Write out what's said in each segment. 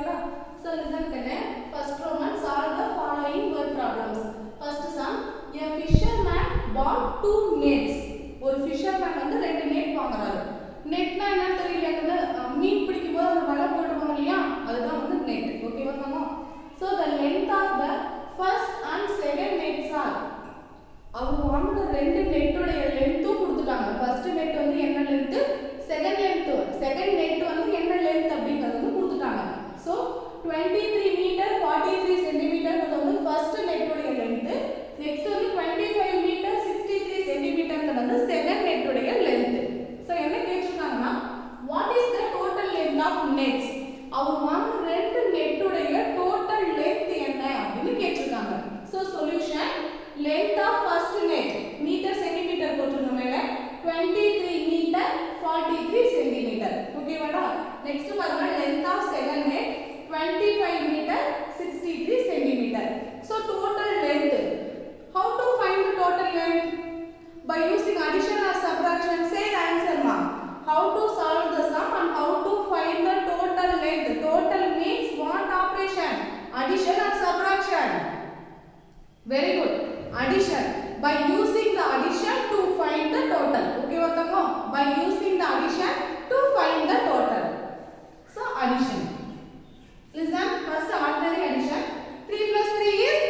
okay so listen kenne first Roman solve the following word problems. First sum, a fisherman bought two nets. ஒரு fisherman வந்து ரெண்டு net வாங்குறாரு. netனா என்ன தெரியல மீன் பிடிக்கும்போது ஒரு வலை போடுவாங்க இல்லையா அதுதான் வந்து net. ஓகேவா தமா? So the length of the first and second nets are அவங்க வாங்குற ரெண்டு நெட்டோட லெந்த்தும் கொடுத்துட்டாங்க. ஃபர்ஸ்ட் நெட் வந்து என்ன லெந்த், செகண்ட் நெட் வந்து என்ன லெந்த் அப்படிங்கறது வந்து கொடுத்துட்டாங்க. சோ 23 மீட்டர் 43 சென்டிமீட்டர் வந்து ஃபர்ஸ்ட் நெட்டோட லெந்த். நெக்ஸ்ட் வந்து 25 மீட்டர் 63 சென்டிமீட்டர் வந்து செகண்ட் நெட்டோட லெந்த். சோ என்ன கேட்டிருக்காங்கன்னா what is the total length of nets, அவங்க வாங்குற ரெண்டு நெட்டோட டோட்டல் லெந்த் என்ன அப்படின்னு கேட்டிருக்காங்க. So solution, length of first net meter centimeter போட்டுருங்க மேல 23 meter 43 centimeter. okay வாடா? next பாருங்க length of second net 25 meter 63 centimeter. so total length, how to find the total length? by using addition or subtraction. say the answer ma. how to solve the sum and how to find the total length? total means what operation? addition or subtraction? very good, addition. by using the addition to find the total. okay vatamo? by using the addition to find the total. so addition, listen first ordinary addition. 3 plus 3 is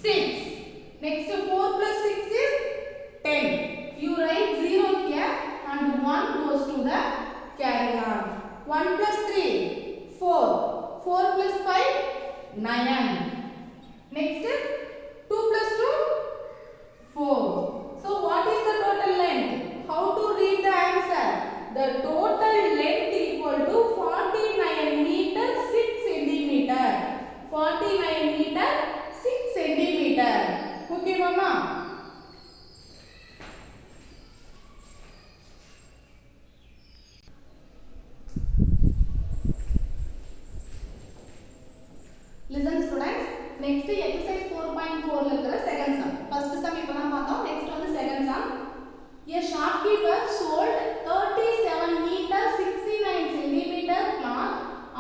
6. next 4 plus 6 is 10. you write 0 here and 1 goes to the carry on. 1 plus 3 4. 4 plus 5 9. next 2 plus 2 4. so what is the total length? how to read the answer? the total length equal to 49 meter 6 centimeter. 49 meter 6 centimeter. okay mama? listen students, next exercise 4.4 ல இருக்கிற second sum. first sum இப்பதான் பார்த்தோம். next வந்து second sum. a shopkeeper sold 37 meter 69 centimeter cloth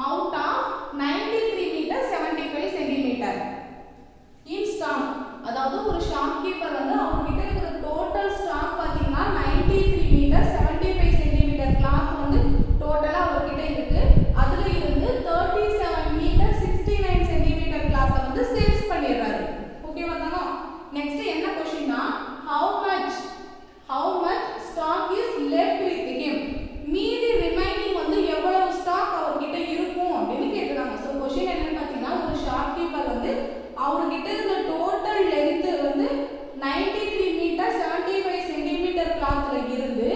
out of 93 meter 75 centimeter in stock. அதாவது ஒரு shopkeeper வந்து அவங்க கிட்ட இருக்கிற total stock பாத்தீங்கன்னா 93 meter 75 centimeter cloth வந்து டோட்டலா அவங்க கிட்ட இருக்கு. அதுல இருந்து 37 meter 69 centimeter cloth வந்து சேல்ஸ் பண்ணிடுறாரு. ஓகேவா தானா? நெக்ஸ்ட் என்ன क्वेश्चनனா how much stock is left with him? மீதி ரிமைனிங் வந்து எவ்வளவு ஸ்டாக் அவர்கிட்ட இருக்கும் அப்படினு கேக்குறாங்க. சோ क्वेश्चन என்னன்னு பாத்தீங்கன்னா ஒரு ஷாப்கீப்பர் வந்து அவர்கிட்ட இருந்த டோட்டல் லெந்த் வந்து 93 மீட்டர் 75 சென்டிமீட்டர் கிளாத்ல இருந்து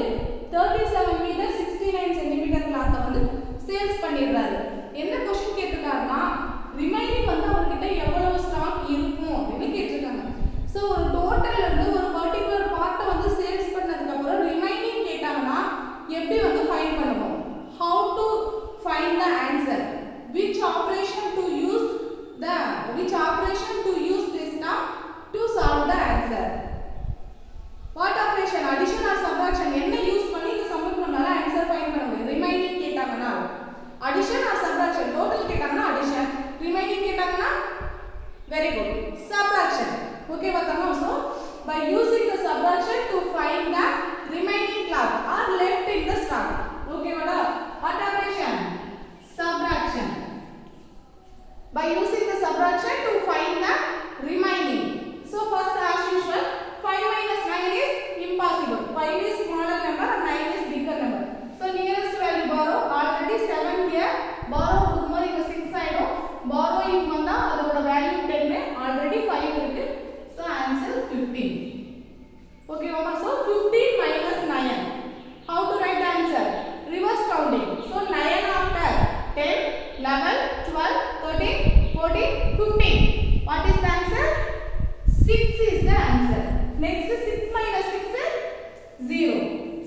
37 மீட்டர் 69 சென்டிமீட்டர் கிளாத் வந்து சேல்ஸ் பண்ணிடுறாரு. என்ன क्वेश्चन கேட்டிருக்காருன்னா ரிமைனிங் வந்து அவர்கிட்ட எவ்வளவு ஸ்டாக் இருக்கும் அப்படினு கேட்டிருக்காங்க. சோ ஒரு டோட்டல்ல இருந்து ஒரு பர்టిక్యులர் பார்ட் வந்து சேல்ஸ் பண்ணதுக்கு அப்புறம் ரிமைனிங் கேட்டாங்கன்னா எப்படி வந்து ஃபைண்ட் பண்ணுவோம்? how to find the answer? which operation to use this term to solve the answer? what operation? addition or subtraction? என்ன யூஸ் பண்ணி இந்த சம்முக்கு நம்மால ஆன்சர் ஃபைண்ட் பண்ண முடியும்? ரிமைனிங் கேட்டாங்கன்னா addition or subtraction? டோட்டல் கேட்டாங்கன்னா addition, ரிமைனிங் கேட்டாங்கன்னா very good subtraction. okay vatama? so by using the subtraction to find the remaining cloth or left in the stock. okay vada? what operation? subtraction. by using the subtraction to find the remaining. so first as usual 5 minus 9 is impossible. 5 is smaller number and 9 is bigger number. so nearest value borrow. already 7 here borrow கொடுக்கும்போது இங்க 6 ஆயிடும். borrowing வந்தா அதோட value 10, already 5 இருக்கு. so answer 15. okay mama? so 15 minus 9. how to write the answer? reverse counting. so 9 after 10 11 12 13 14 15. what is the answer? 6 is the answer. next 6 minus 6 is 0.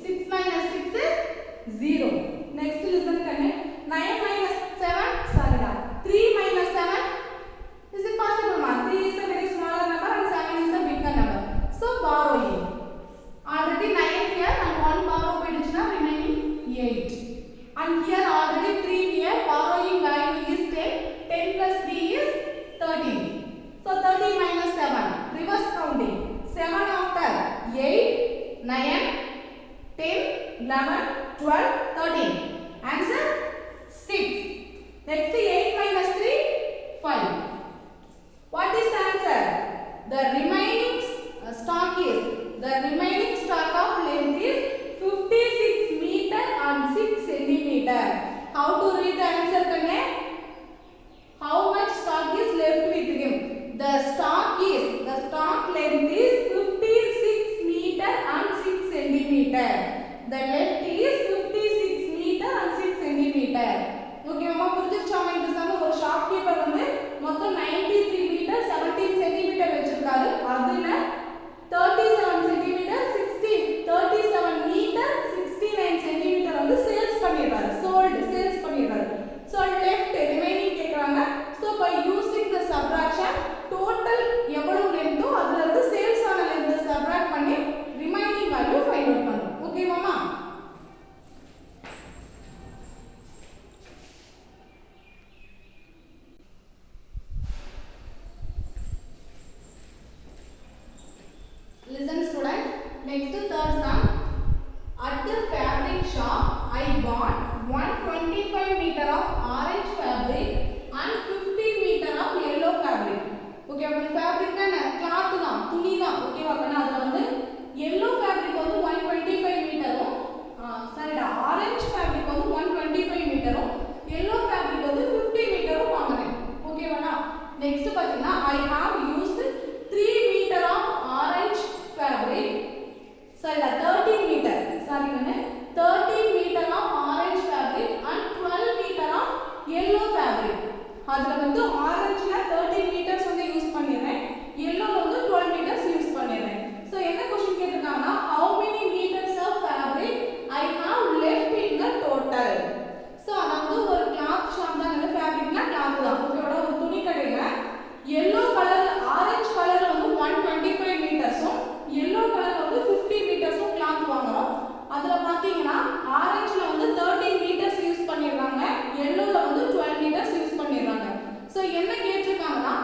6 minus 6 is 0. next listen करने 9 minus 7 sorry da 3 minus 7 is it possible ma? 3 is a very smaller number and 7 is a bigger number. so borrowing 9, 10, 11, 12, 13. Answer 6. Next 8 minus 3, 5. What is the answer? The remaining stock of length is 56 meter and 6 centimeter. How to read the answer? How much stock is left with him? The stock length is 56 meter and 6 centimeter. The length is 56 meter and 6 centimeter. Okay, mama புரிஞ்சிருச்சாமா? இந்த சம ஒரு shopkeeper வந்து மொத்தம் 93 metre 17 centimetre வச்சிருக்காரு. அதுல 37 centimetre 37 metre 69 centimetre வந்து sales பண்ணிடுறாரு. Sales பண்ணிடுறாரு. So left remaining கேக்குறாங்க. So by using the subtraction total எவ்வளவு லென்த்தோ அதுல இருந்து சேல்ஸ் ஆன லென்த் சப்ட்ராக்ட் பண்ணி ரிமைனிங் வேல்யூ ஃபைண்ட் அவுட் பண்ணனும். ஓகே மாமா? Listen student, next third sum. At the fabric shop I bought 125 meter of orange fabric and 50 meter of yellow fabric. Okay, அப்ப fabric னா cloth தான், துணி தான். ஓகேவா கண்ணா? அதுல வந்து yellow fabric வந்து 125 மீட்டரும் orange fabric வந்து 125 மீட்டரும் yellow fabric வந்து 50 மீட்டரும் வாங்குறேன். ஓகேவாடா? நெக்ஸ்ட் பாத்தீங்கன்னா I have used 3 meter of orange fabric. 13 meter. 13 meter of orange fabric and 12 meter of yellow fabric. அதுல வந்து ஆரஞ்சுல 13 மீட்டர்ஸ் வந்து யூஸ் பண்ணிறேன், yellow வந்து 12 மீட்டர்ஸ் யூஸ் பண்ணிறேன். சோ என்ன क्वेश्चन கேட்டிருக்காங்கன்னா how many meters of fabric I have left in the total. So அதாவது ஒரு cloth shop தான், அந்த ஃபேப்ரிக்னா கிளாத் தான். ஓகேவா? ஒரு துணி கடையில yellow கலர் ஆரஞ்சு கலர்ல வந்து 125 மீட்டர்ஸும் yellow கலர்ல வந்து 50 மீட்டர்ஸும் கிளாத் வாங்குறோம். அதுல பாத்தீங்கன்னா ஆரஞ்சுல வந்து 13 மீட்டர்ஸ் யூஸ் பண்ணிருக்காங்க, yellowல வந்து 12 மீட்டர்ஸ் யூஸ் பண்ணிருக்காங்க. சோ என்ன கேட்டிருக்காங்கன்னா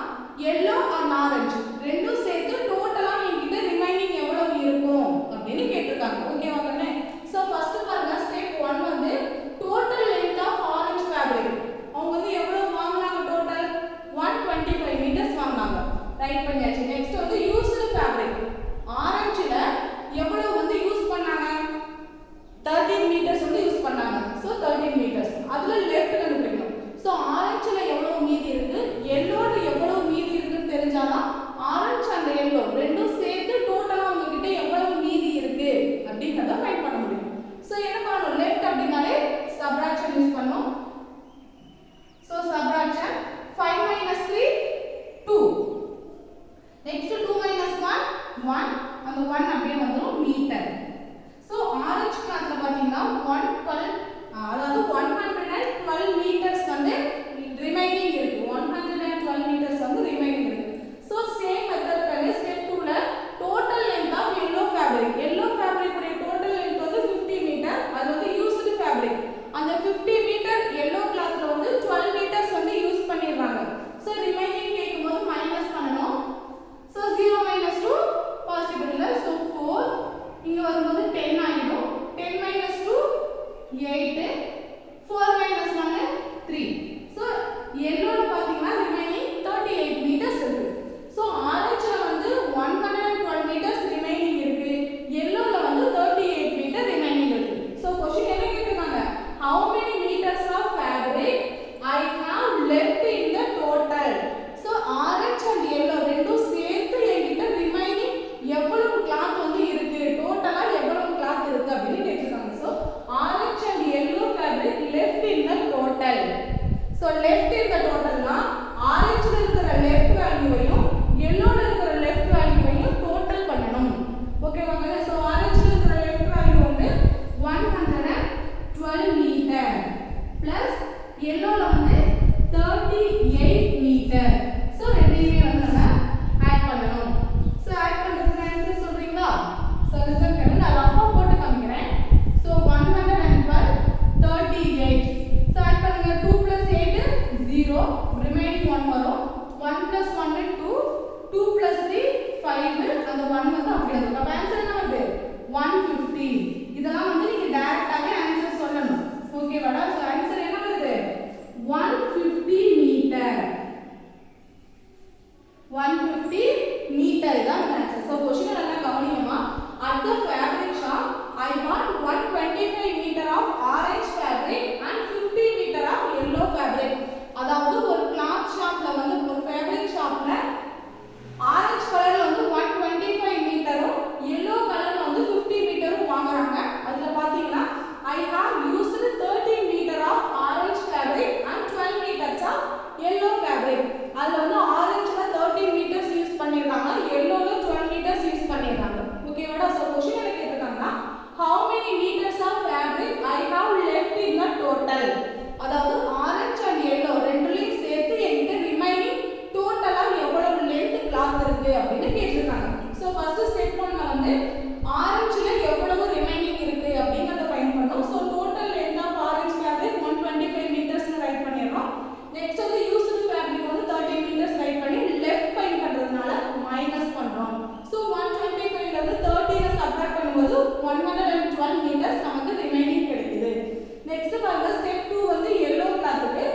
yellow and orange ரெண்டும் சேர்த்து டோட்டலா என்கிட்ட ரிமைனிங் எவ்வளவு இருக்கும் அப்படினு கேட்டிருக்காங்க. ஓகேவா கண்ணே? சோ ஃபர்ஸ்ட் பாருங்க, ஸ்டெப் 1 வந்து total length of orange fabric. அவங்க வந்து எவ்வளவு வாங்குனாங்க? டோட்டல் 125 மீட்டர்ஸ் வாங்குனாங்க. ரைட் பண்ணியாச்சு. நெக்ஸ்ட் வந்து யூஸ்டு ஃபேப்ரிக். ஆரஞ்சுல எவ்வளவு வந்து யூஸ் பண்ணாங்க? 13 மீட்டர்ஸ் வந்து யூஸ் பண்ணாங்க. So 13 metres. அதுல லெஃப்ட் கண்டுபிடிக்கணும். சோ ஆரஞ்சுல எவ்வளவு மீதி இருக்கு, yellowல எவ்வளவு மீதி இருக்குன்னு தெரிஞ்சாதான் ஆரஞ்சு and yellow ரெண்டும் சேர்த்து டோட்டலா உங்ககிட்ட எவ்வளவு மீதி இருக்கு அப்படிங்கறத ஃபைண்ட் பண்ண முடியும். சோ என்ன பண்ணணும்? லெஃப்ட் அப்படினாலே சப்ட்ராக்ஷன் யூஸ் பண்ணனும். So subtraction 5 minus 3 2. Next 2 minus 1 1. அந்த 1 அப்படியே வந்துரும் மீட்டர். சோ ஆரஞ்சு கிளாத்ல பாத்தீங்கன்னா 112 அதாவது 112 மீட்டர்ஸ் வந்து ரிமைனிங் இருக்கு. 112 மீட்டர்ஸ் வந்து ரிமைனிங் இருக்கு. சோ சேம் மெத்தட் பண்ணி ஸ்டெப் 2 ல total length of yellow fabric. yellow fabric உடைய டோட்டல் லெந்த் வந்து 50 மீட்டர். அது வந்து யூஸ்டு fabric. அந்த 50 மீட்டர் yellow கிளாத்ல வந்து 12 மீட்டர்ஸ் வந்து யூஸ் பண்ணிருவாங்க. சோ ரிமைனிங் கேக்கும்போது மைனஸ் பண்ணனும். சோ 0 minus 2 பாசிபிள் இல்ல. சோ 4 இங்க வரும்போது 10 ஆயிடும். 10 minus 2 8. 4 minus 1 3. சோ yellowல பாத்தீங்கன்னா ரிமைனிங் 38 மீட்டர்ஸ் இருக்கு. சோ ஆரஞ்சுல வந்து 112 மீட்டர்ஸ் ரிமைனிங் இருக்கு, yellowல வந்து 38 மீட்டர் ரிமைனிங் இருக்கு. சோ क्वेश्चन என்ன கேக்குறாங்க? How many meters of fabric I have left in the total. So orange and yellow ரெண்டும் சேர்த்து என்கிட்ட ரிமைனிங் எவ்வளவு கிளாத் வந்து இருக்கு, டோட்டலா எவ்வளவு கிளாத் இருக்கு அப்படினு கேக்குறாங்க. So orange and yellow fabric left in the total. So left in the total னா ஆரஞ்சுல இருக்கிற லெஃப்ட் வேல்யூவையும் yellowல இருக்கிற லெஃப்ட் வேல்யூவையும் டோட்டல் பண்ணனும். ஓகேவா? சோ ஆரஞ்சுல இருக்கிற லெஃப்ட் வேல்யூ வந்து 112 மீட்டர் பிளஸ் yellowல வந்து 38 மீட்டர். சோ ரெண்டையுமே வந்து நம்ம ஆட் பண்ணனும். சோ ஆட் பண்றதுக்கு ஆன்சர் சொல்றீங்களா? சோ ரிசல்ட் நான் ரஃபா போட்டு காமிக்கிறேன். சோ 112 38. So add பண்ணுங்க 2 plus 8 0. வந்து ஆரஞ்சுல எவ்வளவு ரிமைனிங் இருக்கு அப்படிங்கறத ஃபைண்ட் பண்ணோம். So total length of orange fabric 125 metres write பண்ணிரோம். நெக்ஸ்ட் வந்து யூஸ்டு ஃபேப்ரிக் வந்து 30 மீட்டர்ஸ் ரைட் பண்ணி லெஃப்ட் ஃபைண்ட் பண்றதுனால மைனஸ் பண்றோம். சோ 125 ல இருந்து 30 ல சப்ட்ராக்ட் பண்ணும்போது 112 மீட்டர்ஸ் நமக்கு ரிமைனிங் கிடைக்குது. நெக்ஸ்ட் பாருங்க ஸ்டெப் 2 வந்து yellow clothக்கு.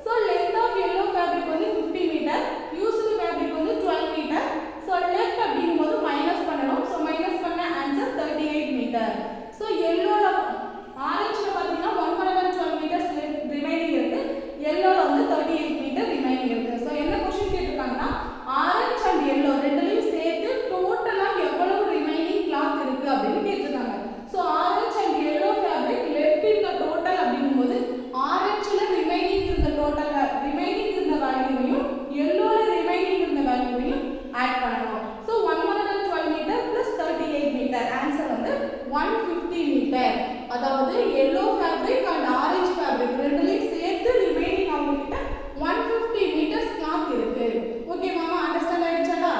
So length of yellow fabric வந்து 50 மீட்டர், யூஸ்டு ஃபேப்ரிக் வந்து 12 மீட்டர். சோ லெஃப்ட் அப்படிங்கும்போது மைனஸ் பண்ணனும். சோ மைனஸ் பண்ண ஆன்சர் 38 மீட்டர். சோ yellowல ஆரஞ்சுல பாத்தீங்கன்னா 112 மீட்டர்ஸ் ரிமைனிங் இருக்கு, yellowல வந்து 38 மீட்டர் ரிமைனிங் இருக்கு. சோ என்ன क्वेश्चन கேட்டிருக்காங்கன்னா ஆரஞ்சு அண்ட் yellow ரெண்டுலயும் சேர்த்து டோட்டலா எவ்வளவு ரிமைனிங் கிளாத் இருக்கு அப்படினு கேட்டிருக்காங்க. So orange and yellow fabric left in the total அப்படிங்கும்போது ஆரஞ்சுல ரிமைனிங் இருந்த டோட்டல் ரிமைனிங் இருந்த வேல்யூவையும் yellowல ரிமைனிங் இருந்த வேல்யூவையும் ஆட் பண்ணனும். So 112 metre plus 38 metre answer வந்து 150 மீட்டர். அதாவது yellow fabric and orange fabric ரெண்டுலயும் சேர்த்து ரிமைனிங் அவங்க கிட்ட 150 மீட்டர்ஸ் கிளாத் இருக்கு. ஓகே மாமா, அண்டர்ஸ்டாண்ட் ஆயிடுச்சா?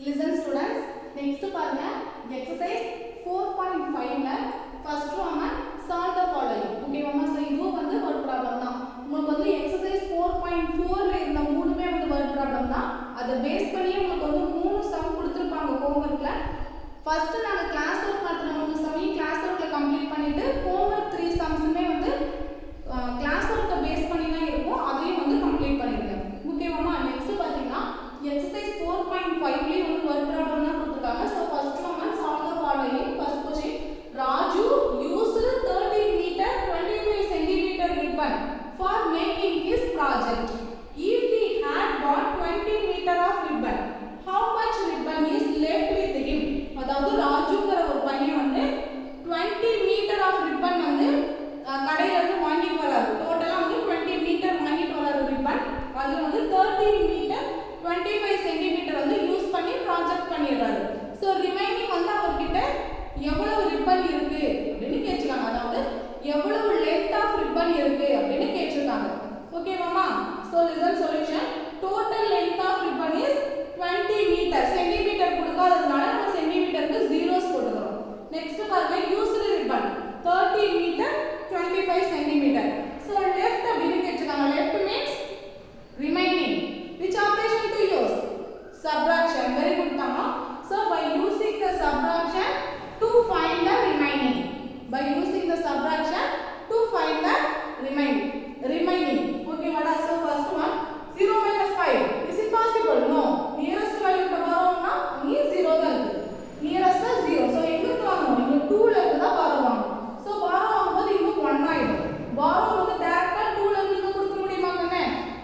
Listen students, next பாருங்க exercise 4.5 ல first one solve the following. Okay மாமா, சோ இது வந்து ஒரு ப்ராப்ளம் தான். உங்களுக்கு வந்து exercise 4.4 ல இருந்த மூணுமே வந்து ஒரு ப்ராப்ளம் தான். அத பேஸ் பண்ணி உங்களுக்கு வந்து மூணு சம் கொடுத்திருப்பாங்க ஹோம்வொர்க்ல. ஃபர்ஸ்ட் நாங்க கிளாஸ் ஒர்க் நடத்துன மூணு சம்மையும் கிளாஸ் ஒர்க்ல கம்ப்ளீட் பண்ணிட்டு ஹோம்வொர்க் 3 சம்ஸ்மே வந்து கிளாஸ் ஒர்க்க பேஸ் பண்ணி தான் இருக்கும், அதையும் வந்து கம்ப்ளீட் பண்ணிருங்க. ஓகே மாமா, நெக்ஸ்ட் பாத்தீங்கன்னா exercise 4.5 ல வந்து ஒரு ப்ராப்ளம் தான் கொடுத்திருக்காங்க. So first one solve the following. First question, Raju used 30 meter 25 centimeter ribbon for making his project. If he had bought 20 meter of ribbon, how much ribbon is left with him? அதாவது ராஜுங்கற ஒரு பையன் வந்து 20 metre of ribbon வந்து கடையில இருந்து வாங்கிட்டு வராரு. டோட்டலா வந்து 20 மீட்டர் வாங்கிட்டு வராரு ரிப்பன். அது வந்து 30 மீட்டர் 25 சென்டிமீட்டர் வந்து யூஸ் பண்ணி ப்ராஜெக்ட் பண்ணிடுறாரு. சோ ரிமைனிங் வந்து அவர்கிட்ட எவ்வளவு ரிப்பன் இருக்கு அப்படினு கேட்றாங்க. அதாவது எவ்வளவு லெந்த் ஆஃப் ரிப்பன் இருக்கு அப்படினு கேட்றாங்க. ஓகே மாமா, so result solution total length of ribbon is 20 metre. Centimetre கொடுக்காததுனால நம்ம சென்டிமீட்டருக்கு ஜீரோஸ் போட்டுறோம். நெக்ஸ்ட் பாருங்க used ribbon 30 metre 25 centimetre. So left அப்படினு கேட்றாங்க. Left means remaining. Which operation to use? Subtraction. Very good Tama. So by using the subtraction to find the remaining. By using the subtraction to find the remaining. Okay, what is the first one? 0 minus 5. Is it possible? No. Nearest value to borrow na ni 0 da irukku. Nearest is 0. So enga vaangum? Inga 2 la irukku da borrow vaangum. So borrow vaangumbodhu inga 1 ஆயிடும். borrow வந்து டைரக்ட்டா 2 ல இருந்து கொடுக்க முடியுமா கண்ணே?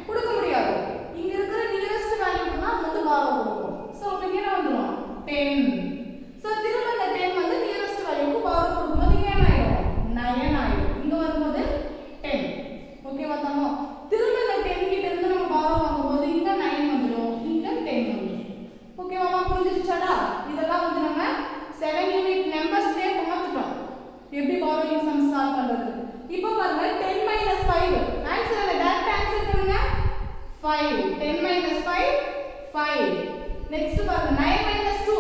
கொடுக்க முடியாது. இங்க இருக்கிற நியரஸ்ட் வேல்யூக்கு தான் வந்து borrow கொடுக்கும். சோ அப்ப என்ன வந்துரும்? 10. சோ திரும்ப அந்த 10 வந்து நியரஸ்ட் வேல்யூக்கு borrow கொடுக்கும்போது இங்க என்ன ஆயிடும்? 9 ஆயிடும். இங்க வரும்போது 10. ஓகேவா தம்மோ? திரும்ப அந்த 10 கிட்ட இருந்து நம்ம borrow வாங்கும்போது இங்க 9 வந்துரும், இங்க 10 வந்துரும். ஓகேவா புரிஞ்சிருச்சாடா? இதெல்லாம் வந்து நம்ம 7 யூனிட் நம்பர்ஸ்லயே பார்த்துட்டோம். எப்படி borrowing sum சால்வ் பண்றது. இப்போ பாருங்க 10 - 5. ஆன்சர் என்ன? டைரக்ட் ஆன்சர் பண்ணுங்க. 5. 10 - 5 5. நெக்ஸ்ட் பாருங்க 9 - 2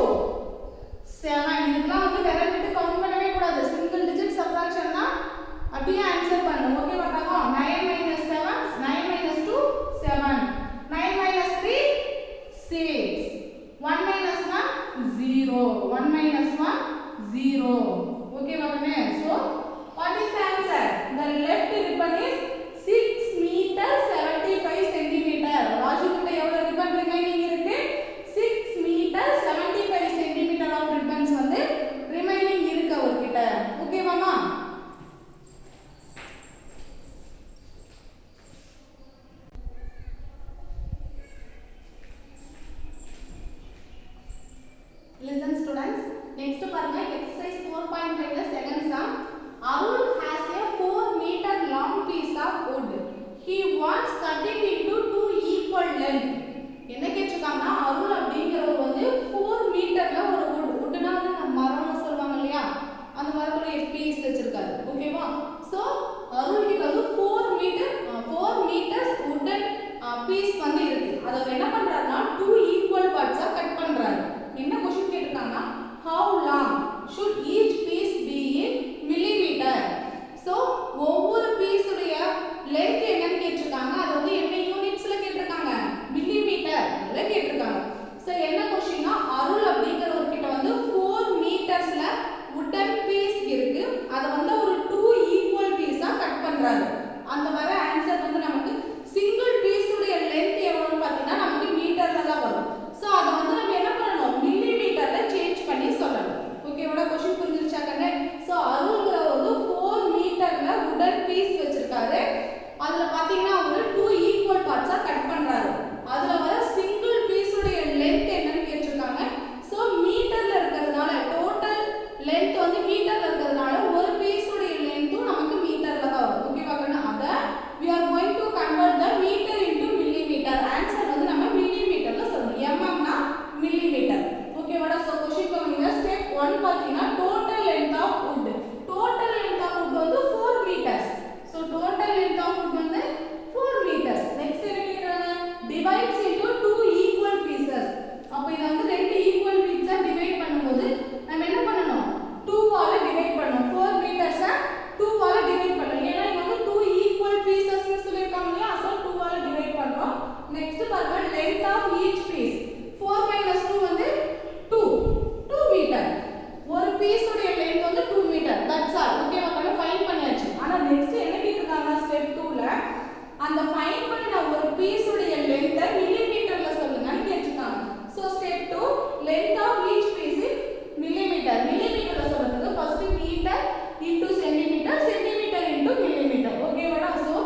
7. இதெல்லாம் வந்து விரல் விட்டு கவுண்ட் பண்ணவே கூடாது. சிங்கிள் டிஜிட் சப்ட்ராக்ஷன் தான் அப்படியே ஆன்சர் பண்ணணும். ஓகேவா தங்கோ? 9 - 7 9 - 2 7. 9 - 3 6. 1 - 1 0. 1 - 1 0. ஓகேவா கண்ணே? So what is the answer? The left ribbon is 6 meter 75 centimeter. Raju கிட்ட எவ்வளவு ரிப்பன் ரிமைனிங் இருக்கு? 6 meter 75 centimeter of ribbons வந்து ரிமைனிங் இருக்கு அவர்கிட்ட. ஓகேவாமா? Listen students, next பாருங்க exercise 4.5 ல second sum. Arul has a 4 meter long piece of wood. He wants cut it into 2 equal length. என்ன கேட்டிருக்காங்கன்னா அருள் அப்படிங்கிறவர் வந்து 4 மீட்டர்ல ஒரு woodனா வந்து நம்ம மரம்னு சொல்லுவாங்க இல்லையா, ஸோ அருள் கிட்ட வந்து 4 மீட்டர்ஸ் உட்டன் பீஸ் வந்து இருக்கு. அதை அவர் என்ன பண்றாருன்னா 2 ஈக்குவல் பார்ட்ஸா கட் பண்றாரு. என்ன क्वेश्चन கேட்டிருக்காங்கன்னா how long should each piece be in millimeter? So ஒவ்வொரு பீஸ் உடைய லெந்த் என்னன்னு கேட்டிருக்காங்க. அது வந்து என்ன யூனிட்ஸ்ல கேட்டிருக்காங்க? மில்லிமீட்டர்ல கேட்டிருக்காங்க. ஸோ என்ன क्वेश्चनனா அருள் அப்படிங்கறவர் கிட்ட வந்து 4 மீட்டர்ஸ்ல உட்டன் பீஸ் இருக்கு. அதை வந்து ஒரு 2 ஈக்குவல் பீஸா கட் பண்றாரு. அந்த வர ஆன்சர் வந்து நமக்கு சிங்கிள் பீஸ் உடைய லெந்த் எவ்வளவுன்னு பார்த்தீங்கன்னா நமக்கு மீட்டர்ல தான் வரும். சோ அத வந்து நம்ம என்ன பண்ணனும்? மில்லிமீட்டர்ல சேஞ்ச் பண்ணி சொல்லணும். ஓகேவா? क्वेश्चन புரிஞ்சிருச்சா கண்ணே? சோ அருள்ங்கற வந்து 4 மீட்டர்ல உடன் பீஸ் வச்சிருக்காரு. அதுல பாத்தீங்கன்னா அவர் 2 ஈக்குவல் பார்ட்ஸா கட் பண்றாரு. அதுல வர சிங்கிள் பீஸ் உடைய லெந்த் என்னன்னு கேட்டிருக்காங்க. சோ மீட்டர்ல இருக்கிறதுனால டோட்டல் லெந்த் வந்து மீட்டர்ல இருக்கிறதுனால ஒரு பீஸ் உடைய லெந்த்தும் நமக்கு மீட்டர்ல தான் வரும். ஓகேவா கண்ணே? அத we are going to convert the meter into millimeter. Answer வந்து நம்ம மில்லிமீட்டர்ல சொல்லணும். mm னா மில்லிமீட்டர். ஓகேவாடா? சோ क्वेश्चन பாருங்க. ஸ்டெப் 1 பாத்தீங்கன்னா total length of wood. total length of wood வந்து 4 meters. So total length of wood வந்து 4 meters. நெக்ஸ்ட் என்ன கேக்குறாங்க? divides into 2 equal pieces. அப்ப இத வந்து ரெண்டு ஈக்குவல் பீஸா டிவைட் பண்ணும்போது நம்ம என்ன பண்ணனும்? 2 ஆல டிவைட் பண்ணனும். 4 meters 2 ஆல டிவைட் பண்ணனும். ஏன்னா இங்க வந்து 2 ஈக்குவல் பீசஸ் னு சொல்லிருக்காங்க இல்லையா? சோ 2 ஆல டிவைட் பண்றோம். நெக்ஸ்ட் பாருங்க length of each piece. 4 minus 2 வந்து 2 மீட்டர். ஒரு பீஸ் உடைய லெந்த் வந்து 2 மீட்டர். That's all. ஓகேவா? நம்ம ஃபைண்ட் பண்ணியாச்சு. ஆனா நெக்ஸ்ட் என்ன கேக்குறாங்க ஸ்டெப் 2ல அந்த ஃபைண்ட் பண்ண ஒரு பீஸ் உடைய லெந்த் மில்லிமீட்டர்ல சொல்லுங்கன்னு கேட்டிருக்காங்க. So step 2 length of each piece in millimeter. மில்லிமீட்டர்ல சொல்றதுக்கு first metre into centimetre, centimetre into மில்லிமீட்டர். ஓகேவாடா? So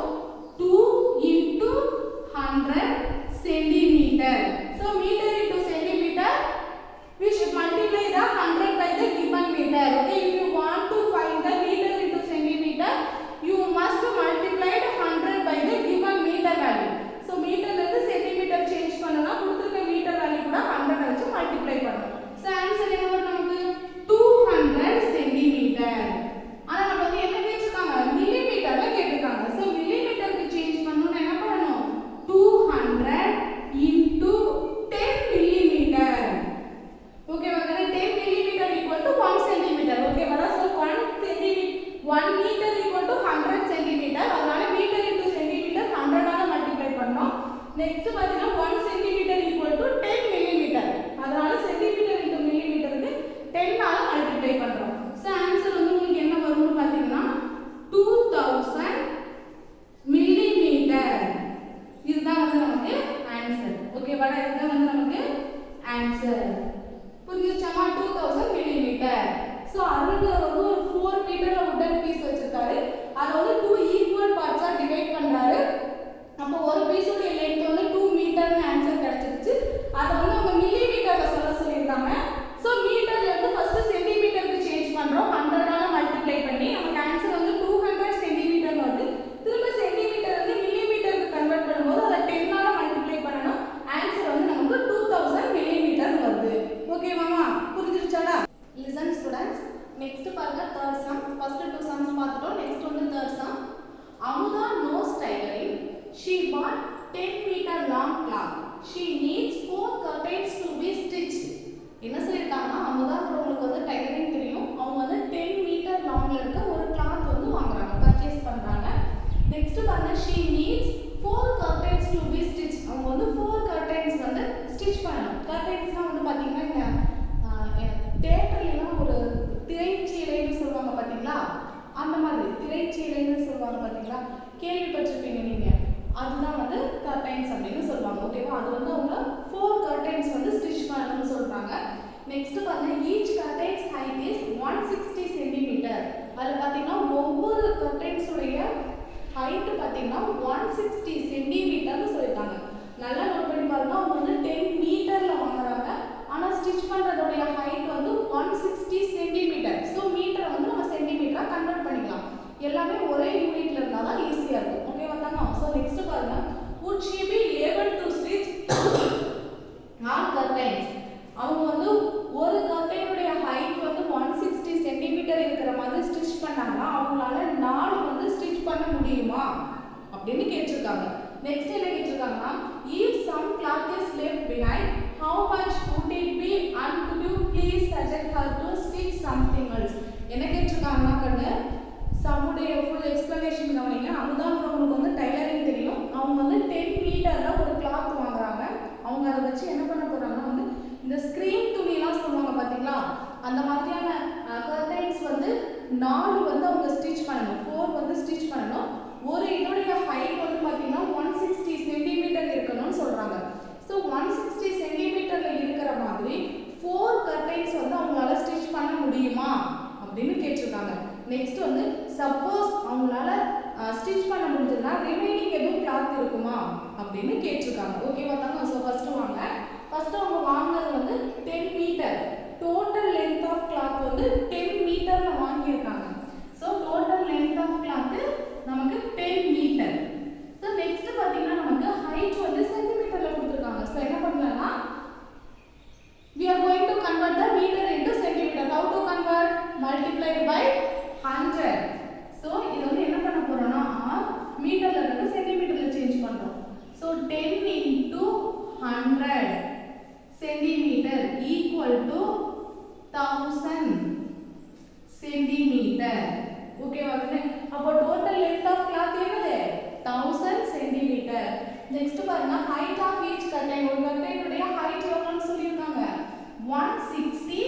2 into 100 centimeter. So meter into centimeter, we should multiply the 100 by the given meter. Okay, if you want to find the meter into centimeter, you must multiply 100 by the given meter value. So meter ல இருந்து centimeter change பண்ணனும்னா கொடுத்திருக்க meter value கூட 100 வச்சு multiply பண்ணனும். So answer என்ன வரும் நமக்கு? 200 centimeter. ஆனா நம்ம வந்து என்ன கேட்டிருக்காங்க? மில்லிமீட்டர்ல கேட்டிருக்காங்க. சோ மில்லிமீட்டருக்கு சேஞ்ச் பண்ணனும்னா என்ன பண்ணனும்? 200 into 10 millimeter. Okay va? 10 millimeter equal to 1 centimeter. Okay va? So 1 meter equal to 100 centimeter. அதனால meter into centimeter 100 ஆல மல்டிப்ளை பண்ணோம். நெக்ஸ்ட் பாத்தீங்கன்னா 1 centimeter equal to 10 millimeter. அதனால centimeter into millimeter க்கு 10 ஆல மல்டிப்ளை பண்றோம். சோ ஆன்சர் வந்து உங்களுக்கு என்ன வரும்னு பாத்தீங்கன்னா 2000 millimeter. இதுதான் வந்து நமக்கு ஆன்சர். ஓகேவா? இதுதான் வந்து நமக்கு ஆன்சர். புரிஞ்சுச்சாமா? 2000 millimeter. சோ அருள்ங்கற வந்து ஒரு 4 மீட்டர்ல உட்டன் பீஸ் வச்சிருக்காரு. அத வந்து 2 ஈக்குவல் பார்ட்ஸா டிவைட் பண்றாரு. அப்ப ஒரு பீஸ் உடைய லெந்த் வந்து 2 மீட்டர்னு ஆன்சர் கிடைச்சிருச்சு. அத வந்து அவங்க மில்லிமீட்டர்ல சொல்லிருக்காங்க. சோ மீட்டர்ல இருந்து ஃபர்ஸ்ட் சென்டிமீட்டருக்கு சேஞ்ச் பண்றோம். 100 ஆல மல்டிப்ளை பண்ணி நமக்கு ஆன்சர் வந்து 200 சென்டிமீட்டர் வருது. திரும்ப சென்டிமீட்டர் வந்து மில்லிமீட்டருக்கு கன்வர்ட் பண்ணும்போது அத 10 ஆல மல்டிப்ளை பண்ணனும். ஆன்சர் வந்து நமக்கு 2000 மில்லிமீட்டர் வருது. ஓகேவாமா? புரிஞ்சிருச்சாடா? Listen students. Next பாருங்க third sum. First two sums பார்த்துட்டோம். Next வந்து third sum. Amuda knows tailoring. She bought 10 meter long cloth. She needs 4 curtains to be stitched. என்ன சொல்லிருக்காங்கன்னா அமுதாங்கிறவங்களுக்கு வந்து டைலரிங் தெரியும். அவங்க வந்து 10 மீட்டர் லாங்ல இருக்க ஒரு cloth வந்து வாங்குறாங்க, பர்ச்சேஸ் பண்றாங்க. நெக்ஸ்ட் பாருங்க she needs 4 curtains to be stitched. அவங்க வந்து 4 curtains வந்து ஸ்டிட்ச் பண்ணனும். curtainsனா வந்து பாத்தீங்கன்னா இந்த தியேட்டர்லாம் ஒரு திரைச்சீலைன்னு சொல்லுவாங்க பாத்தீங்களா? அந்த மாதிரி திரைச்சீலைன்னு சொல்லுவாங்க பாத்தீங்களா? கேள்விப்பட்டிருப்பீங்க நீங்க. அதுதான் வந்து curtains அப்படின்னு சொல்லுவாங்க. ஓகேவா? அது வந்து அவங்க 4 curtains வந்து ஸ்டிட்ச் பண்ணனும்னு சொல்றாங்க. நெக்ஸ்ட் பாருங்க each curtain's height is 160 cm. அது பாத்தீங்கன்னா ஒவ்வொரு curtains உடைய height பாத்தீங்கன்னா 160 cm னு சொல்லிருக்காங்க. நல்லா நோட் பண்ணி பாருங்க. அவங்க வந்து 10 மீட்டர்ல வாங்குறாங்க. ஆனா ஸ்டிட்ச் பண்றதோட height வந்து 160 cm. சோ மீட்டரை வந்து நம்ம சென்டிமீட்டரா கன்வர்ட் பண்ணிக்கலாம். எல்லாமே ஒரே யூனிட்ல இருந்தா தான் ஈஸியா இருக்கும். ஓகேவா தாங்க? சோ நெக்ஸ்ட் பாருங்க would she be able to stitch all curtains? அவங்க வந்து ஒரு கர்டைனுடைய ஹைட் வந்து 160 cm இருக்கிற மாதிரி ஸ்டிட்ச் பண்ணாங்கன்னா அவங்களால 4 வந்து பண்ண முடியுமா அப்படின்னு கேட்டிருக்காங்க. நெக்ஸ்ட் என்ன கேட்டிருக்காங்கன்னா if some cloth is left behind how much would it be and could you please suggest her to stitch something else. என்ன கேட்டிருக்காங்கன்னா கண்ணு சம்முடைய ஃபுல் எக்ஸ்பிளனேஷன் கவனிங்க. அமுதான்றவங்களுக்கு வந்து டைலரிங் தெரியும். அவங்க வந்து 10 மீட்டர்ல ஒரு கிளாத் வாங்குறாங்க. அவங்க அதை வச்சு என்ன பண்ண போறாங்கன்னா வந்து இந்த ஸ்கிரீன் துணிலாம் சொல்லுவாங்க பாத்தீங்களா, அந்த மாதிரியான கர்டைன்ஸ் வந்து 4 வந்து அவங்க ஸ்டிச் பண்ணணும், 4 வந்து ஸ்டிச் பண்ணணும். ஒரு இதோடைய ஹைட் வந்து பாத்தீங்கன்னா 160 சென்டிமீட்டர் இருக்கணும்னு சொல்றாங்க. ஸோ 160 சென்டிமீட்டர்ல இருக்கிற மாதிரி 4 கர்டைன்ஸ் வந்து அவங்களால ஸ்டிச் பண்ண முடியுமா அப்படின்னு கேட்டிருக்காங்க. நெக்ஸ்ட் வந்து சப்போஸ் அவங்களால ஸ்டிச் பண்ண முடிஞ்சதுன்னா ரிமைனிங் எதுவும் கிளாத் இருக்குமா அப்படின்னு கேட்டிருக்காங்க. ஓகேவா தாங்க? ஸோ ஃபர்ஸ்ட் வாங்க. ஃபர்ஸ்ட் அவங்க வாங்கினது வந்து 10 metre. Total length of cloth வந்து 10 மீட்டர்ல வாங்கியிருக்காங்க. So total length of cloth நமக்கு 10 மீட்டர். ஸோ நெக்ஸ்ட் பார்த்தீங்கன்னா நமக்கு ஹைட் வந்து சென்டிமீட்டர்ல கொடுத்துருக்காங்க. ஸோ என்ன பண்ணலாம்னா we are going to convert the meter into centimeter. How to convert? Multiply by 100. So இது வந்து என்ன பண்ண போறோம்னா மீட்டர்ல இருந்து சென்டிமீட்டர்ல சேஞ்ச் பண்றோம். So 10 into 100 centimeter equal to 1000 centimeter. ஓகேவா? அப்போ டோட்டல் லென்த் ஆஃப் கிளாத் என்னது 1000 centimeter. நெக்ஸ்ட் பாருங்க height of each curtain. ஒரு கர்டைனுடைய height எவ்வளவுன்னு சொல்லிருக்காங்க 160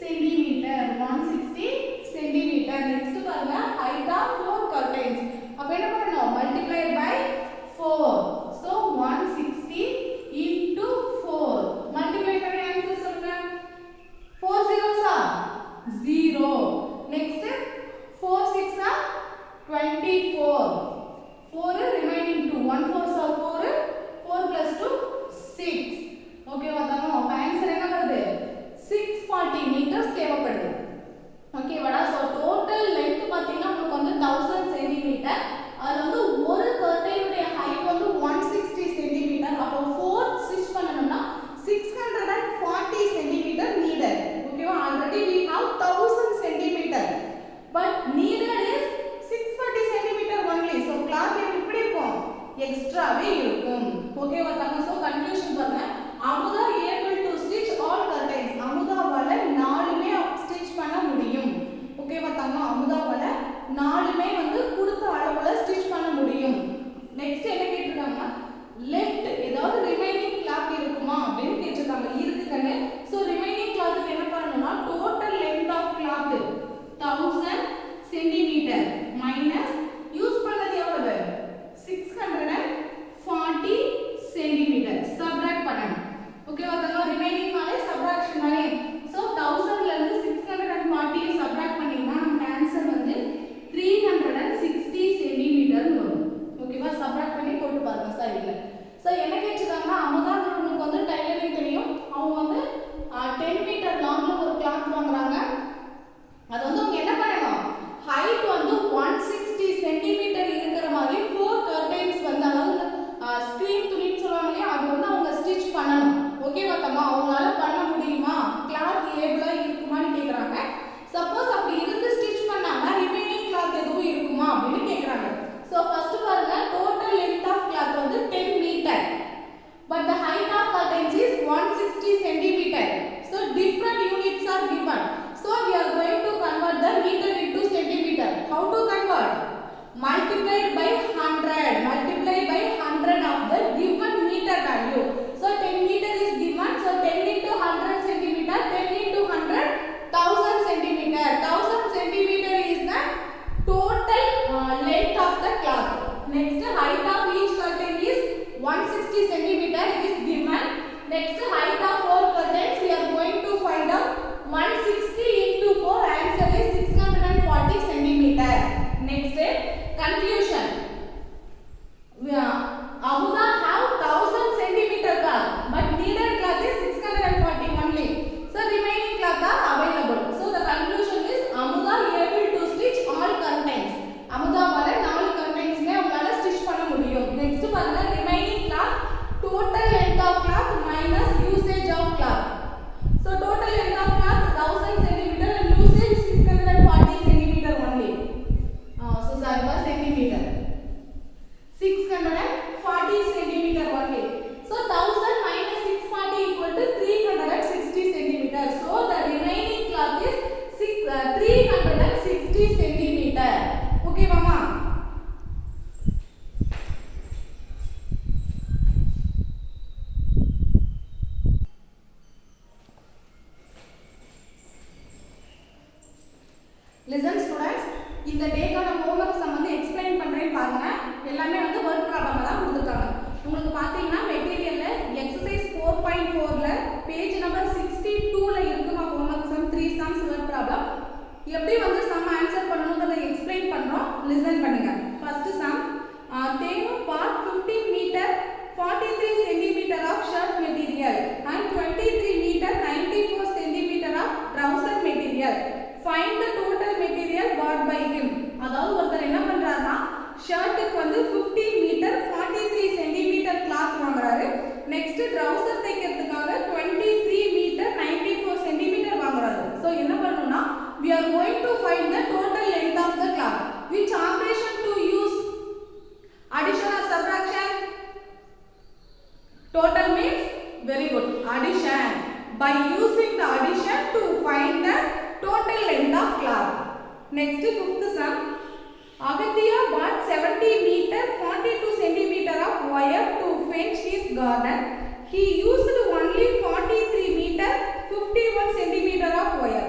centimeter. 160 centimeter. நெக்ஸ்ட் பாருங்க height of 4 curtains. அப்ப என்ன பண்ணணும்? multiply by 4. So 160 into 4. multiply பண்ணி ஆன்சர் சொல்லுங்க. 4 zeros are 0. next 4 6 are 24. 4 remaining 2. 1 4 are 4. 4 plus 2 6. ஓகேவா தானோ? அப்ப ஆன்சர் என்ன வருது? 640 meters தேவைப்படுது. 60 சென்டிமீட்டர். ஓகேவாமா? லிசன் ஸ்டூடண்ட்ஸ், இந்த டேக்கான ஹோம்வொர்க் சம் வந்து எக்ஸ்பிளைன் பண்றேன் பாருங்க. எல்லாமே வந்து வொர்க் ப்ராப்ளமா தான் கொடுத்திருக்காங்க. உங்களுக்கு பாத்தீங்கன்னா மெட்டீரியல்ல எக்சர்சைஸ் 4.4ல பேஜ் நம்பர் 62ல இருக்குமா homework sum 3 sums work problem. எப்படி வந்து சம் ஆன்சர் பண்ணனும்ன்றதை எக்ஸ்பிளைன் பண்றோம். லிசன் பண்ணுங்க. ஃபர்ஸ்ட் சம், தேனு bought 15 மீட்டர் 43 centimeter of shirt material and 23 meter 94 centimeter of trouser material. Find the total material bought by him. அதாவது ஒருத்தர் என்ன பண்றாருன்னா ஷர்ட்டுக்கு வந்து 15 மீட்டர் 43 சென்டிமீட்டர் கிளாத் வாங்குறாரு. நெக்ஸ்ட் ட்ரவுசர் தைக்கிறதுக்காக 23 மீட்டர் 94 சென்டிமீட்டர் வாங்குறாரு. சோ என்ன பண்ணனும்னா we are going to find the total length of the cloth. Which operation to use? Addition or subtraction? Total means very good. Addition. By using the addition to find the total length of cloth. Next fifth sum, Agatya bought 70 meter 42 centimeter of wire to fence his garden. He used only 43 meter 51 centimeter of wire.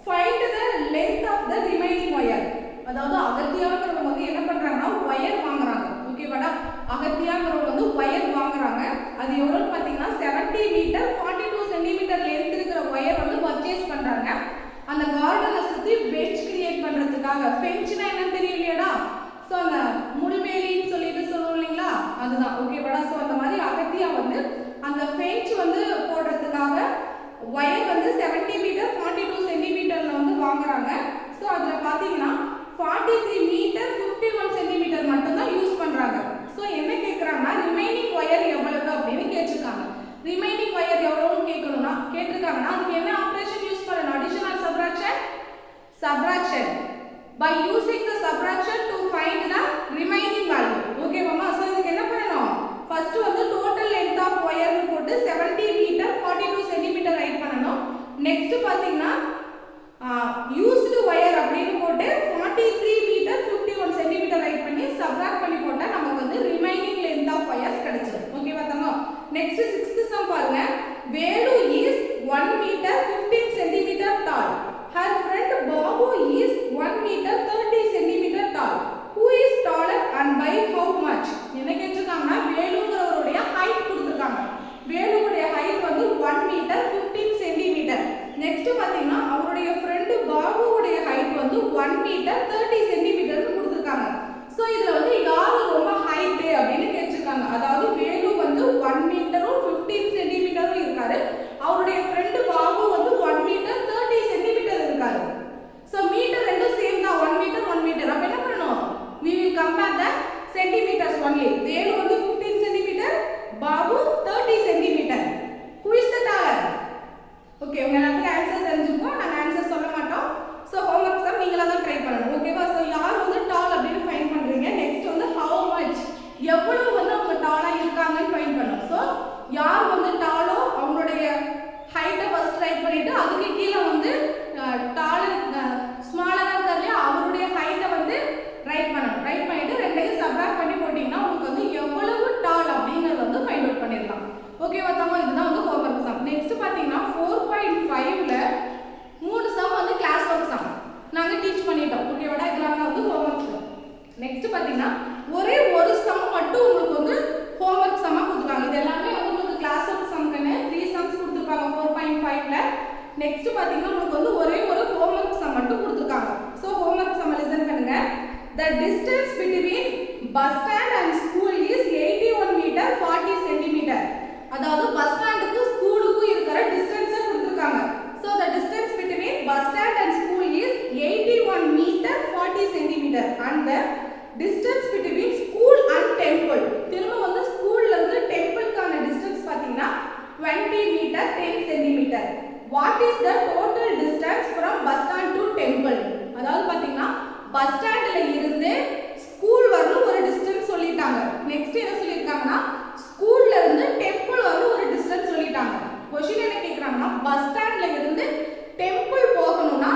Find the length of the remaining wire. அதாவது அகத்தியாங்கிறவங்க வந்து என்ன பண்றாங்கன்னா wire வாங்குறாங்க. ஓகேவாடா? அகத்தியாங்கிறவங்க வந்து wire வாங்குறாங்க. அது எவ்வளவுன்னு பாத்தீங்கன்னா 70 மீட்டர் 42 சென்டிமீட்டர் லென்த் இருக்கிற வயர் வந்து பர்ச்சேஸ் பண்றாங்க. அந்த கார்டனை சுத்தி பெஞ்ச் கிரியேட் பண்றதுக்காக. பெஞ்ச்னா என்னன்னு தெரியலையாடா? சோ அந்த முள்வேலின்னு சொல்லிட்டு சொல்லுவோம் இல்லைங்களா, அதுதான். ஓகேவாடா? சோ அந்த மாதிரி அகத்தியா வந்து அந்த பெஞ்ச் வந்து போடுறதுக்காக வயர் வந்து 70 மீட்டர் 42 சென்டிமீட்டர்ல வந்து வாங்குறாங்க. சோ அதுல பாத்தீங்கன்னா 43 மீட்டர் 51 சென்டிமீட்டர் மட்டும் தான் யூஸ் பண்றாங்க. சோ என்ன கேக்குறாங்கன்னா ரிமைனிங் வயர் எவ்வளவு அப்படின்னு கேட்டிருக்காங்க. ரிமைனிங் வயர் எவ்வளவுன்னு கேட்டிருக்காங்கன்னா அதுக்கு என்ன ஆபரேஷன் யூஸ் பண்ணணும்? Addition R subtraction? Subtraction. By using the subtraction to find the remaining value. Okay மாமா? சோ இதுக்கு என்ன பண்ணனும்? ஃபர்ஸ்ட் வந்து total length of wire னு போட்டு 70 மீட்டர் 42 சென்டிமீட்டர் ரைட் பண்ணனும். நெக்ஸ்ட் பாத்தீங்கன்னா used wire அப்படினு போட்டு 43 மீட்டர் 51 சென்டிமீட்டர் ரைட் பண்ணி சப்ட்ராக்ட் பண்ணி போட்டா நமக்கு வந்து remaining length of wires கிடைச்சிடும். ஓகேவா தங்கம்? நெக்ஸ்ட் 6th சம் பாருங்க. Velu is 1 meter 15 centimeter tall. Her friend Babu is 1 meter 30 centimeter tall. Who is taller and by how much? என்ன கேட்டிருக்காங்கன்னா வேலுங்கறவருடைய ஹைட் கொடுத்திருக்காங்க. வேலுவுடைய ஹைட் வந்து 1 மீட்டர் 15 சென்டிமீட்டர். நெக்ஸ்ட் பாத்தீங்கன்னா அவருடைய friend பாபுவுடைய height வந்து 1 மீட்டர் 30 சென்டிமீட்டர்னு கொடுத்திருக்காங்க. சோ இதுல வந்து யாரு ரொம்ப ஹைட் அப்படினு கேட்டிருக்காங்க. அதாவது வேலு வந்து 1 மீட்டரும் 15 சென்டிமீட்டரும் இருக்காரு. அவருடைய ஃப்ரெண்ட் பாபு வந்து 1 மீட்டர் 30 சென்டிமீட்டர் இருக்காரு. சோ மீட்டர் ரெண்டும் சேம் தான். 1 மீட்டர் 1 மீட்டர். அப்ப என்ன பண்ணனும்? we will compare the centimeters only. Velu வந்து 15 centimetre, Babu 30 centimetre. who is the taller? Okay, உங்க எல்லாத்துக்கும் ஆன்சர் தெரிஞ்சுக்கும். நாங்க ஆன்சர் சொல்ல மாட்டோம். சோ ஹோம்வொர்க் சம் நீங்களா தான் ட்ரை பண்ணணும். ஓகேவா? சோ யார் வந்து டால் அப்படினு ஃபைண்ட் பண்றீங்க. நெக்ஸ்ட் வந்து how much, எவ்வளவு வந்து அவங்க டாலா இருக்காங்கன்னு ஃபைண்ட் பண்ணனும். சோ யார் வந்து டாலோ அவங்களுடைய ஹைட்ட ஃபர்ஸ்ட் ரைட் பண்ணிட்டு அதுக்கு கீழ வந்து டாலர் ஸ்மாலரா இருக்காரு அவருடைய ஹைட்ட வந்து ரைட் பண்ணனும். ரைட் பண்ணிட்டு ரெண்டையும் சப்ட்ராக்ட் பண்ணி போடிங்கன்னா உங்களுக்கு வந்து எவ்வளவு டால் அப்படிங்கறது வந்து ஃபைண்ட் அவுட் பண்ணிடலாம். ஓகேவா தம்பி? இதுதான் வந்து ஹோம்வொர்க் சம். நெக்ஸ்ட் பாத்தீங்கன்னா 4.5ல 3 சம் வந்து கிளாஸ் ஒர்க் சம் நாங்க டீச் பண்ணிட்டோம். ஓகேவாடா? இதெல்லாம் வந்து ஹோம்வொர்க் சம். நெக்ஸ்ட் பாத்தீங்கன்னா ஒரே ஒரு சம் மட்டும் உங்களுக்கு வந்து ஹோம்வொர்க் சம்மா கொடுத்துருக்காங்க. இது எல்லாமே வந்து உங்களுக்கு கிளாஸ் ஒர்க் சம்க்குன்னு 3 சம்ஸ் கொடுத்துருப்பாங்க 4.5ல. நெக்ஸ்ட் பாத்தீங்கன்னா உங்களுக்கு வந்து ஒரே ஒரு ஹோம்வொர்க் சம் மட்டும் கொடுத்துருக்காங்க. சோ ஹோம்வொர்க் சம் லிசன் பண்ணுங்க. The distance between bus stand and school is 81 meter 40 centimeter. அதாவது பஸ் ஸ்டாண்டுக்கு ஸ்கூலுக்கு இருக்கிற டிஸ்டன்ஸ் கொடுத்திருக்காங்க. So the distance between bus stand and school is 81 meter 40 centimeter and the distance between school and temple. திரும்ப வந்து ஸ்கூல்ல இருந்து டெம்பிள்கான டிஸ்டன்ஸ் பாத்தீங்கன்னா 20 meter 10 centimeter. What is the total distance from bus stand to temple? அதாவது பாத்தீங்கன்னா bus ஸ்டாண்ட்ல இருந்து school வரணும் ஒரு டிஸ்டன்ஸ் சொல்லிட்டாங்க. நெக்ஸ்ட் என்ன சொல்லிருக்காங்கன்னா ஸ்கூல்ல இருந்து டெம்பிள் வரணும் ஒரு டிஸ்டன்ஸ் சொல்லிட்டாங்க. क्वेश्चन என்ன கேக்குறாங்கன்னா பஸ் ஸ்டாண்ட்ல இருந்து டெம்பிள் போகணும்னா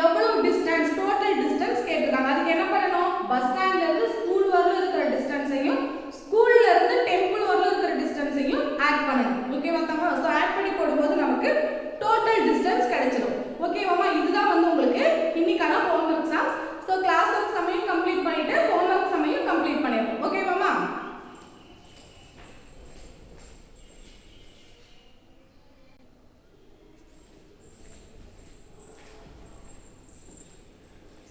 எவ்வளவு distance, total distance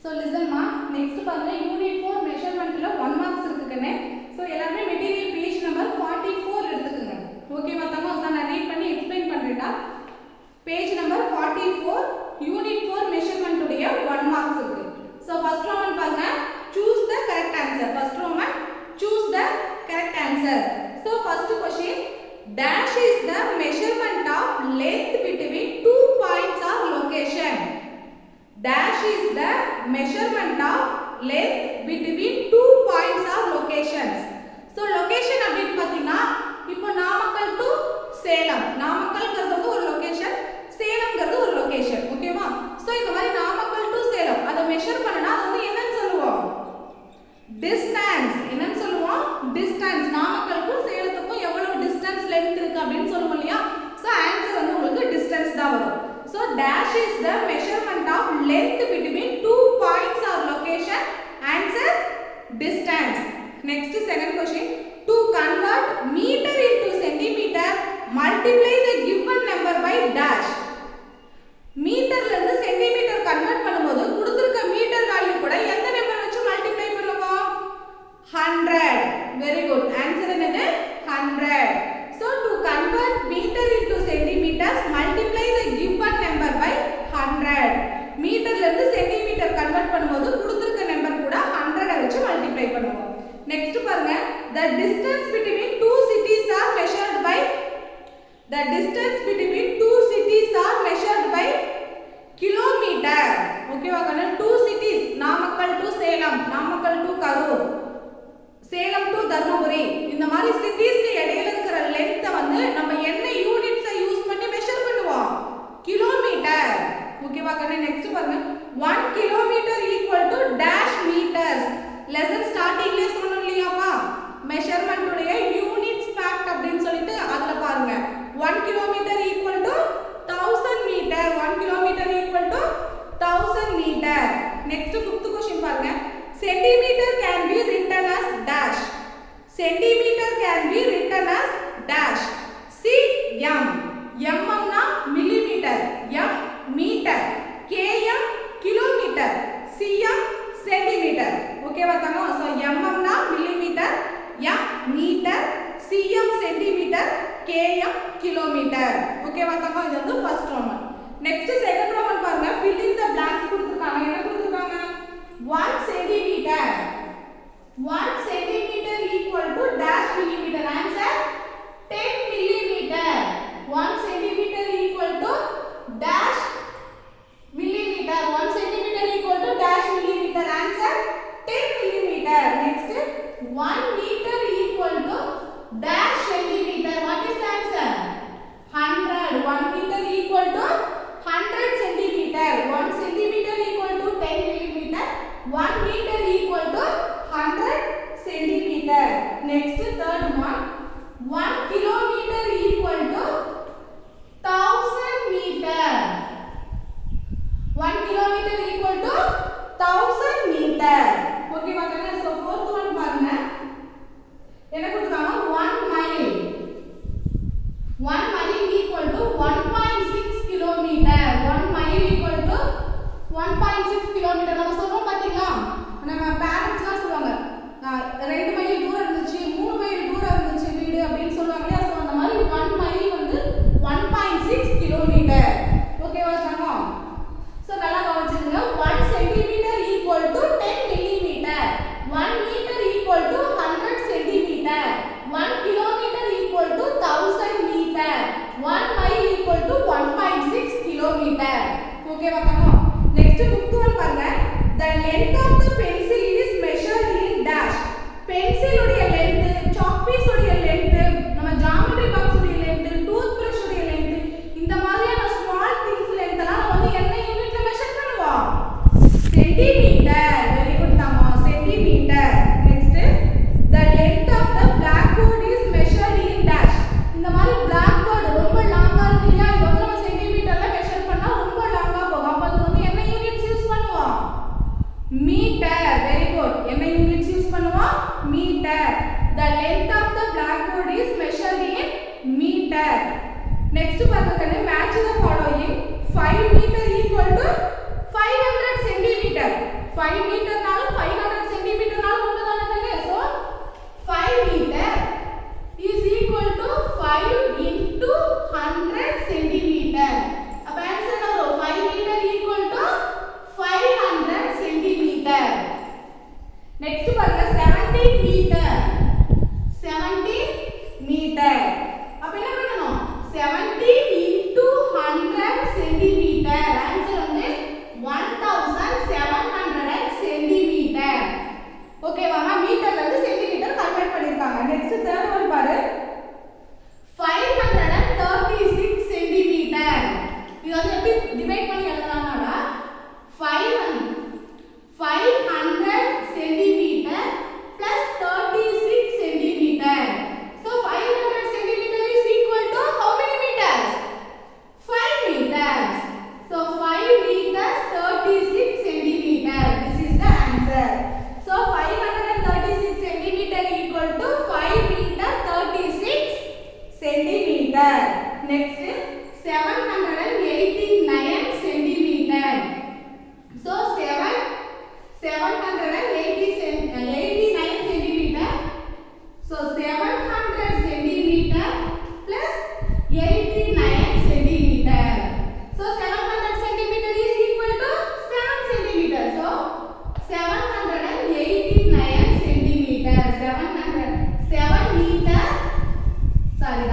So listen ma, next பாருங்க யூனிட் 4 மெஷர்மென்ட்ல 1 மார்க்ஸ் இருக்குன்னு. So எல்லாரும் மெட்டீரியல் பேஜ் நம்பர் 44 எடுத்துக்கங்க. ஓகேவா தங்க? நான் ரீட் பண்ணி எக்ஸ்பிளைன் பண்றேன்டா. பேஜ் நம்பர் 44 யூனிட் 4 மெஷர்மென்ட் உடைய 1 மார்க்ஸ் இருக்கு. So first roman பாருங்க, choose the correct answer. First roman, choose the correct answer. So first question, dash is the measurement of length between two points or location. Dash is the measurement of length between two points or locations. So location அப்படினு பாத்தீங்கன்னா இப்போ Namakkal to Salem, நாமக்கல்ங்கிறது வந்து ஒரு location, சேலம்ங்கிறது ஒரு location. ஓகேவா? So இந்த மாதிரி Namakkal to Salem அதை மெஷர் பண்ணனா அது வந்து என்னன்னு சொல்லுவோம்? டிஸ்டன்ஸ். என்னன்னு சொல்லுவோம்? டிஸ்டன்ஸ். நாமக்கலுக்கும் சேலத்துக்கும் எவ்வளவு டிஸ்டன்ஸ் லெந்த் இருக்கு அப்படினு சொல்லுவோம் இல்லையா? சோ ஆன்சர் வந்து உங்களுக்கு டிஸ்டன்ஸ் தான் வரும். So dash is the measurement of length between two points or location. Answer distance. Next second question, to convert meter into centimeter, multiply the given number by dash. மீட்டர்ல இருந்து centimetre convert பண்ணும்போது கொடுத்திருக்க metre value கூட எந்த number வச்சு multiply பண்ணுவோம்? 100. Very good. Answer என்னது? 100. So to convert meter into centimeters, multiply the given number by 100. மீட்டர்ல இருந்து centimetre convert பண்ணும்போது கொடுத்திருக்க நம்பர் கூட 100 வச்சு மல்டிப்ளை பண்ணுவோம். நெக்ஸ்ட் பாருங்க, the distance between two cities are measured by kilometer. ஓகேவா கண்ணா? two cities, Namakkal to Salem, Namakkal to Karur, Salem to Dharmapuri, இந்த மாதிரி சிட்டிஸ்க்கு இடையில இருக்கிற லெந்த் வந்து நம்ம என்ன யூனிட்ஸை யூஸ் பண்ணி மெஷர் பண்ணுவோம்? கிலோமீட்டர். ஓகேவா கண்ணா? நெக்ஸ்ட் பாருங்க, 1 kilometre equal to dash metres. Lesson ஸ்டார்டிங்லயே சொன்னோம் இல்லையாப்பா, மெஷர்மென்ட் உடைய யூனிட்ஸ் ஃபேக்ட் அப்படினு சொல்லிட்டு அதுல பாருங்க 1 kilometre equal to 1000 metre. 1 kilometre equal to 1000 metre. Next 5th question பாருங்க, centimetre can be written as dash. Centimetre can be written as dash. cm. mm னா millimetre, m metre, km kilometre, cm centimetre. ஓகேவா தங்க? So mm னா millimetre, m metre, cm centimetre, km kilometre. ஓகேவா தங்க? இது வந்து first Roman. Next second Roman பாருங்க, fill in the blanks கொடுத்திருக்காங்க. என்ன கொடுத்திருக்காங்க? 1 centimeter. 1 centimeter equal to dash millimeter. Answer 10 millimeter. 1 centimeter equal to dash millimeter. 1 centimeter equal to dash millimeter. Answer 10 millimeter. Next, 1 meter equal to dash centimeter. What is the answer? 100. 1 meter equal to 100 centimeter. 1 centimeter equal to 10 millimeter. 1 meter equal to 100 centimeter. Next, third one, 1 kilometer equal to 1000 meter. 1 kilometer equal to 1000 meter. Okay va kanna? So fourth one பாருங்க, என்ன கொடுத்தாங்க? 1 mile. 1 mile equal to 1.6 kilometer. 1 mile equal to 1.6 kilometer. நம்ம சொல்றோம் பாத்தீங்களா, நம்ம பேரண்ட்ஸ்லாம் சொல்லுவாங்க 2 mile தூரம் இருந்துச்சு, 3 மைல் தூரம் இருந்துச்சு வீடு அப்படின்னு சொல்லுவாங்க இல்லையா? ஸோ அந்த மாதிரி 1 மைல் வந்து 1.6 கிலோமீட்டர். ஓகேவா தங்கம்? ஸோ நல்லா கவனிச்சுங்க. 1 centimetre equal to 10 millimetre. 1 metre equal to 100 centimetre. 1 kilometre equal to 1000 metre. 1 mile equal to 1.6 kilometre. ஓகேவா தங்கம்? நெக்ஸ்ட் 5th one பாருங்க, the length of the pencil is measured in dash. pencil உடைய length, chalk piece உடைய length, நம்ம geometry box உடைய length, tooth brush உடைய length, இந்த மாதிரியான small things length எல்லாம் நம்ம வந்து என்ன யூனிட்ல மெஷர் பண்ணுவோம்? Centimetre. Very good Dhamma, centimetre. Next, the length of the blackboard is measured in dash. இந்த மாதிரி blackboard ரொம்ப லாங்கா இருக்கு இல்லையா? இது வந்து நம்ம சென்டிமீட்டர்ல மெஷர் பண்ணா ரொம்ப லாங்கா போகும். அப்ப அது வந்து என்ன யூனிட்ஸ் யூஸ் பண்ணுவோம்? மீட்டர். Very good. என்ன யூனிட்ஸ் யூஸ் பண்ணுவோம்? Metre. The length of the blackboard is measured in meter. Next பாருங்க, match the following. 5 meter equal to 500 centimeter. 5 மீட்டர்னாலும் 500 சென்டிமீட்டர்னாலும் ஒண்ணுதானே. so 5 meter is equal to 5 into 100 centimeter. அப்ப answer என்ன வரும்? 5 meter equal to 500 centimeter. next பாருங்க 70 meter. 70 meter. அப்ப என்ன பண்ணனும்? 70 into 100 centimeter. Answer வந்து 1700 centimeter. ஓகேவாமா? மீட்டர்ல இருந்து சென்டிமீட்டர் கன்வர்ட் பண்ணிருக்காங்க. நெக்ஸ்ட் தேர்ட் ஒன் பாரு. 536 centimeter. இது வந்து எப்படி டிவைட் பண்ணி எழுதலாம்னா 500 centimeter plus 36 centimeter. So 500 centimeter is equal to how many meters? 5 meters. So 5 meters 36 centimeter. This is the answer. So 536 centimeter equal to 5 meter 36 centimeter. Next 789 centimeter. So 789 centimeter. So 700 centimeter plus 89 centimeter. So 700 centimeter is equal to 7 centimeter. So 789 centimeter. 7 meter. Sorry,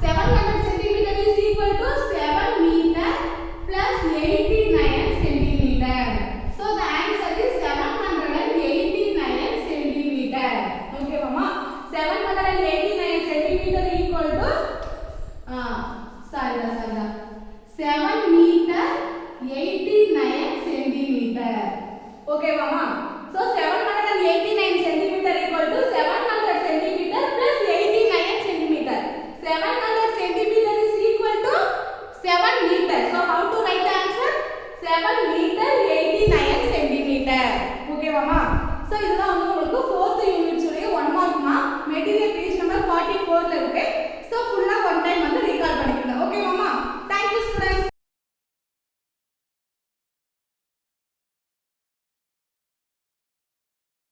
700 centimeter is equal to 7 meter plus 89 centimeter. So the answer is 789 centimeter. Okay, mama. 789 centimeter equal to 7 meter 89 centimeter. Okay, mama. So 789 centimeter equal to 700 centimeter plus 89 centimeter. 700 centimeter is equal to 7 meter. So how to write the answer? 7 meter 89 centimeter. Okay, mama. So இதுதான் வந்து உங்களுக்கு 4th unit உடைய 1 மார்க்மா. Material page number 44ல இருக்கு. So ஃபுல்லா one time வந்து recall பண்ணிக்கணும். Okay மாமா? Thank you students.